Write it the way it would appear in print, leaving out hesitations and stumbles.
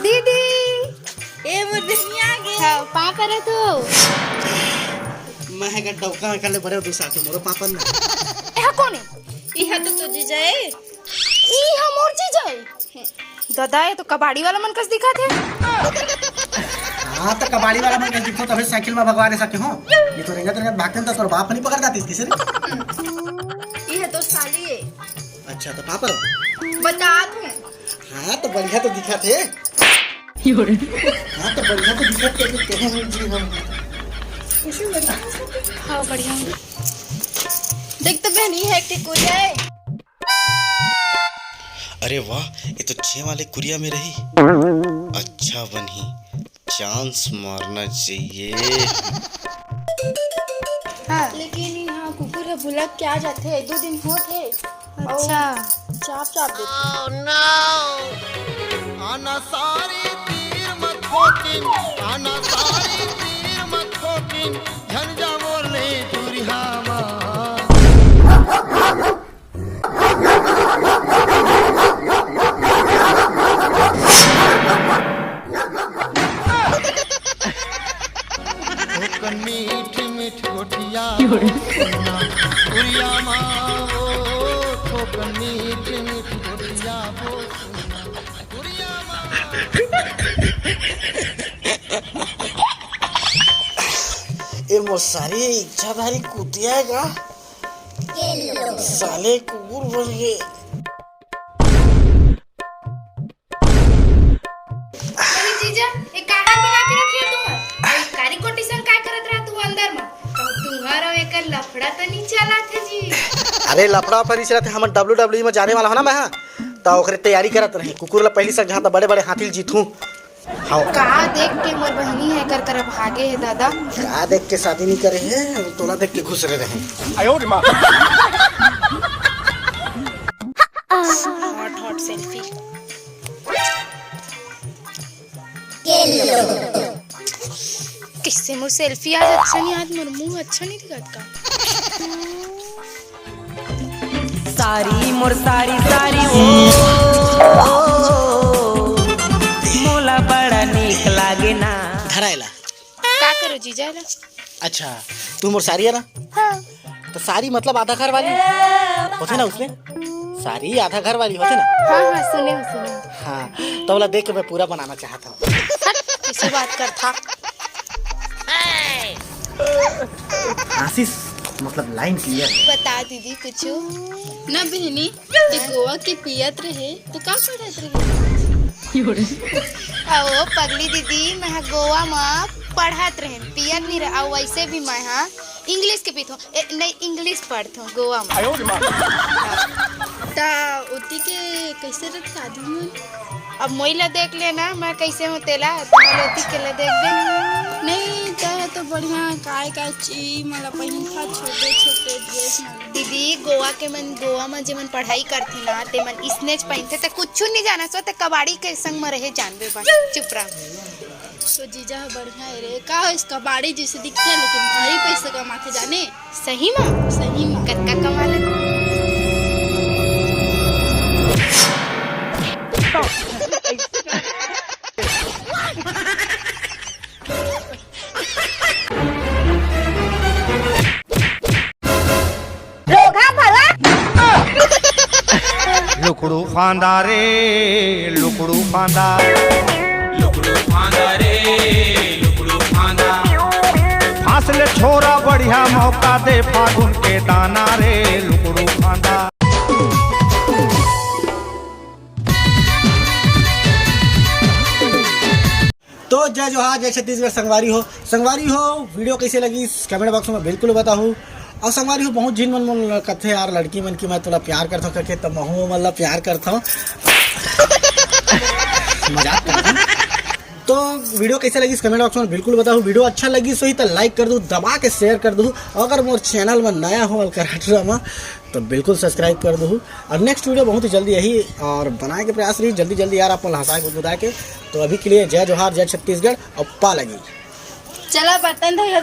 दीदी ए मोर दुनिया गे पा करे तू मैं है डौका कर ले बड़े दूसरा के मोरो पापन ना एहा कोने इहा तो जीजा है ई हमर जीजा है दादा ये तो कबाड़ी वाला मन कस दिखा थे। हां तो कबाड़ी वाला मन कस दिखो तबे साइकिल में भगवान सके हो ये तो रेंगा भागते तो तोर बाप नहीं पकड़ जाती किसे इहा तो साली है। अच्छा तो पापा बता तू हां तो बढ़िया तो दिखा थे हां तो बढ़िया तो दिखा थे कहे हम जी हम हाँ बढ़िया देख तो बहनी है कि कुरिया है। अरे वाह ये तो 6 वाले कुरिया में रही। अच्छा बनी चांस मारना चाहिए। हाँ लेकिन यहाँ कुकुर भुला क्या जाते 2 दिन होते अच्छा चाप चाप देते। आना सारी तीर मत ठोकिन आना सारी तीर मत ठोकिन झंझा बोले दूरिया मीठ मीठ गोटिया दूरिया माँ वो ठोकर मीठ मीठ गोटिया वो दूरिया माँ ए मोसारी इच्छाधारी कुतिया है का साले कुकुर बन गए। जीजा एक काढ़ा बना के रखिए तुम और कारी कोटी संग काय करत रहा तू अंदर में तो तुम्हारा एक लफड़ा तो नहीं चला थे जी। अरे लफड़ा पर इस रहते हम WWE में जाने वाला हो ना मैं तो ओकरे तैयारी करत रहे कुकुर ला पहली से जहां बड़े बड़े हाथी जीतूं। हाँ का देख के मोर बहनी है कर भागे है दादा क्या देख के शादी नहीं करे हैं तोला देख के घुस रहे हैं। हॉट सेल्फी किससे मोर सेल्फी आज अच्छा नहीं आज मोर मुंह अच्छा नहीं दिखत का सारी मोर सारी सारी ओ मोला बड़ा नीक लागे ना धराइला का करो जीजा ला। अच्छा तू मोर सारी है ना हाँ तो सारी मतलब आधा घर वाली होते ना उसमें सारी आधा घर वाली होते ना। हाँ हाँ सुने हाँ तो वाला देख के मैं पूरा बनाना चाहता हूँ। किसी बात कर था आशीष मतलब लाइन क्लियर है। बता दीदी कुछ ना बहनी ते गोवा के पियत रहे तो का करत रहे आओ पगली दीदी मैं गोवा में पढ़त रहे पियत नहीं रहा वैसे भी मैं हाँ इंग्लिश के पीत हूँ नहीं इंग्लिश पढ़त हूँ गोवा में ता उती के कैसे रख शादी में अब मोइला देख लेना मैं कैसे हूँ तेला तुम्हारे उती के ला देख दे नहीं ता तो बढ़िया काय काय ची मला पहिन खा छोटे छोटे ड्रेस दीदी गोवा में जे मन पढ़ाई करती ना ते मन स्नेच पहनते तो कुछ नहीं जाना सो ते कबाड़ी के संग में रहे जानबे बस चुप रह। तो जीजा बढ़िया है रे का इसका बाड़ी जैसे दिखता है लेकिन भारी पैसा कमाते जाने सही में कत्का कमा ले लुकड़ू फांदा रे लुकड़ू फांदा फासले छोरा बढ़िया मौका दे फागुन के दाना रे लुकड़ू फांदा। तो जय जोहार जय छत्तीसगढ़ संगवारी हो वीडियो कैसे लगी कमेंट बॉक्स में बिल्कुल बताओ और संगवारी हो बहुत जिन मन कथे यार लड़की मन की मैं थोड़ा प्यार करता हूँ करके तो महू मतलब प्यार करता हूँ मजाक करता हूँ। तो वीडियो कैसे लगी कमेंट बॉक्स में बिल्कुल बताओ वीडियो अच्छा लगी सो ही तो लाइक कर दो दबा के शेयर कर दो अगर मोर चैनल में नया हो कराटे ड्रामा तो बिल्कुल सब्सक्राइब कर दो और नेक्स्ट वीडियो बहुत ही जल्दी यही और बनाए के प्रयास रही जल्दी यार अपन हंसा के बुदा के। तो अभी के लिए जय जोहार जय छत्तीसगढ़ और पा लगी चला बर्तन धोया